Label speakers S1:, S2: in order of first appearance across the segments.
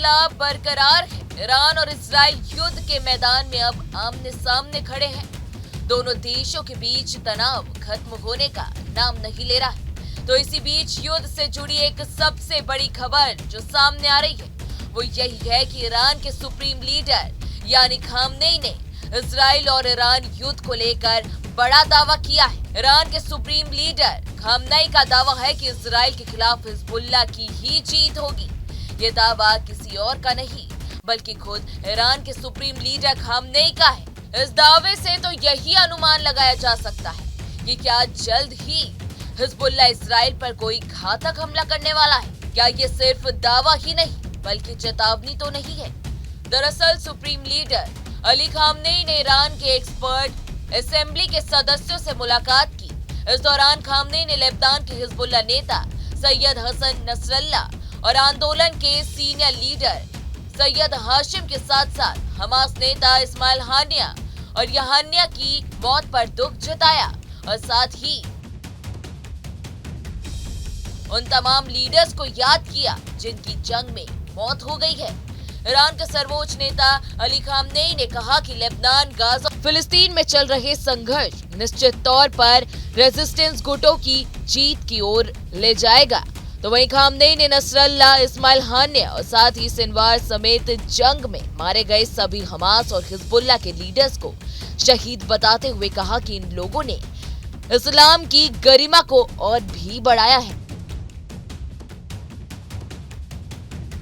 S1: सिलसिला बरकरार है। ईरान और इजराइल युद्ध के मैदान में अब आमने सामने खड़े हैं। दोनों देशों के बीच तनाव खत्म होने का नाम नहीं ले रहा है। तो इसी बीच युद्ध से जुड़ी एक सबसे बड़ी खबर जो सामने आ रही है वो यही है कि ईरान के सुप्रीम लीडर यानी खामनेई ने इजराइल और ईरान युद्ध को लेकर बड़ा दावा किया है। ईरान के सुप्रीम लीडर खामनेई का दावा है कि इजराइल के खिलाफ हिजबुल्लाह की ही जीत होगी। ये दावा किसी और का नहीं बल्कि खुद ईरान के सुप्रीम लीडर खामनेई का है। इस दावे से तो यही अनुमान लगाया जा सकता है कि क्या जल्द ही हिजबुल्लाह इजराइल पर कोई घातक हमला करने वाला है। क्या ये सिर्फ दावा ही नहीं बल्कि चेतावनी तो नहीं है। दरअसल सुप्रीम लीडर अली खामनेई ने ईरान के एक्सपर्ट असेंबली के सदस्यों से मुलाकात की। इस दौरान खामनेई ने लेबनान के हिजबुल्लाह नेता सैयद हसन नसरल्लाह और आंदोलन के सीनियर लीडर सैयद हाशिम के साथ साथ हमास नेता इस्माइल हानिया और यहानिया की मौत पर दुख जताया और साथ ही उन तमाम लीडर्स को याद किया जिनकी जंग में मौत हो गई है। ईरान के सर्वोच्च नेता अली खामनेई ने कहा कि लेबनान, गाजा, फिलिस्तीन में चल रहे संघर्ष निश्चित तौर पर रेजिस्टेंस गुटों की जीत की ओर ले जाएगा। तो वहीं खामनेई ने नसरल्लाह, इस्माइल हानिया और साथ ही सिनवार समेत जंग में मारे गए सभी हमास और हिजबुल्लाह के लीडर्स को शहीद बताते हुए कहा कि इन लोगों ने इस्लाम की गरिमा को और भी बढ़ाया है।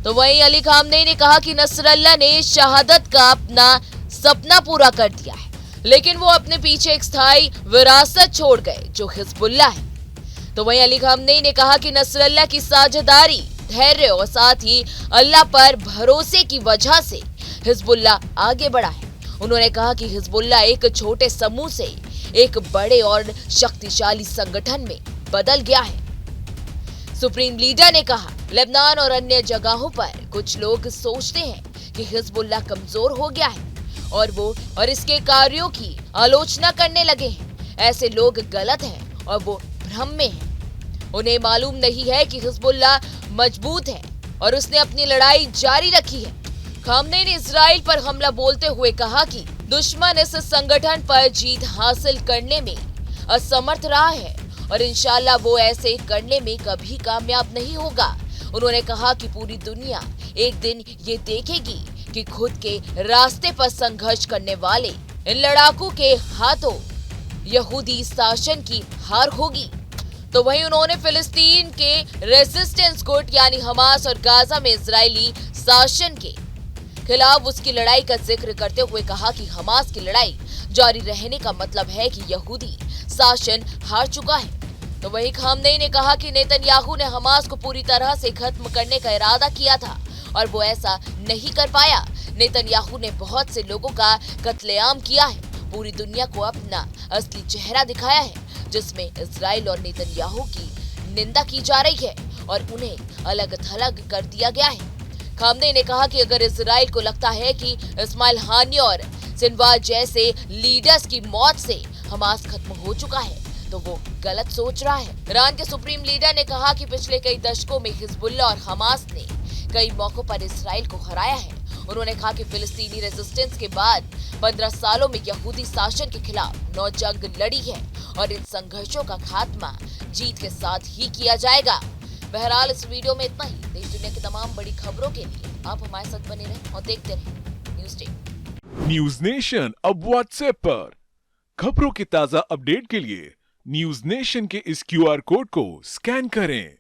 S1: तो वहीं अली खामनेई ने कहा कि नसरल्लाह ने शहादत का अपना सपना पूरा कर दिया है, लेकिन वो अपने पीछे एक स्थायी विरासत छोड़ गए जो हिजबुल्लाह है। तो वहीं अली खामनेई ने कहा कि नसरल्लाह की साझेदारी, धैर्य और साथ ही अल्लाह पर भरोसे की वजह से हिजबुल्लाह आगे बढ़ा है। उन्होंने कहा कि हिजबुल्लाह एक छोटे समूह से एक बड़े और शक्तिशाली संगठन में बदल गया है। सुप्रीम लीडर ने कहा, लेबनान और अन्य जगहों पर कुछ लोग सोचते हैं कि हिजबुल्लाह कमजोर हो गया है और इसके कार्यों की आलोचना करने लगे हैं। ऐसे लोग गलत हैं और वो भ्रम में हैं। उन्हें मालूम नहीं है कि हिजबुल्लाह मजबूत है और उसने अपनी लड़ाई जारी रखी है। खामनेई ने इजराइल पर हमला बोलते हुए कहा कि दुश्मन इस संगठन पर जीत हासिल करने में असमर्थ रहा है और इंशाल्लाह वो ऐसे करने में कभी कामयाब नहीं होगा। उन्होंने कहा कि पूरी दुनिया एक दिन ये देखेगी कि खुद के रास्ते पर संघर्ष करने वाले इन लड़ाकों के हाथों यहूदी शासन की हार होगी। तो वहीं उन्होंने फिलिस्तीन के रेजिस्टेंस गुट यानी हमास और गाजा में इजरायली शासन के खिलाफ उसकी लड़ाई का जिक्र करते हुए कहा कि हमास की लड़ाई जारी रहने का मतलब है कि यहूदी शासन हार चुका है। तो वहीं खामनेई ने कहा कि नेतन्याहू ने हमास को पूरी तरह से खत्म करने का इरादा किया था और वो ऐसा नहीं कर पाया। नेतन्याहू ने बहुत से लोगों का कत्लेआम किया है, पूरी दुनिया को अपना असली चेहरा दिखाया है जिसमें इजराइल और नेतन्याहू की निंदा की जा रही है और उन्हें अलग थलग कर दिया गया है। खामनेई ने कहा कि अगर इजराइल को लगता है कि इस्माइल हानिया और सिनवार जैसे लीडर्स की मौत से हमास खत्म हो चुका है तो वो गलत सोच रहा है। ईरान के सुप्रीम लीडर ने कहा कि पिछले कई दशकों में हिजबुल्लाह और हमास ने कई मौकों पर इजराइल को हराया है। उन्होंने कहा कि फिलिस्तीनी रेजिस्टेंस के बाद 15 सालों में यहूदी शासन के खिलाफ 9 जंग लड़ी है और इन संघर्षों का खात्मा जीत के साथ ही किया जाएगा। बहरहाल इस वीडियो में इतना ही। देश दुनिया की तमाम बड़ी खबरों के लिए आप हमारे साथ बने रहें और देखते रहें न्यूज़ डे।
S2: न्यूज नेशन अब व्हाट्सएप पर खबरों के ताजा अपडेट के लिए न्यूज नेशन के इस QR कोड को स्कैन करें।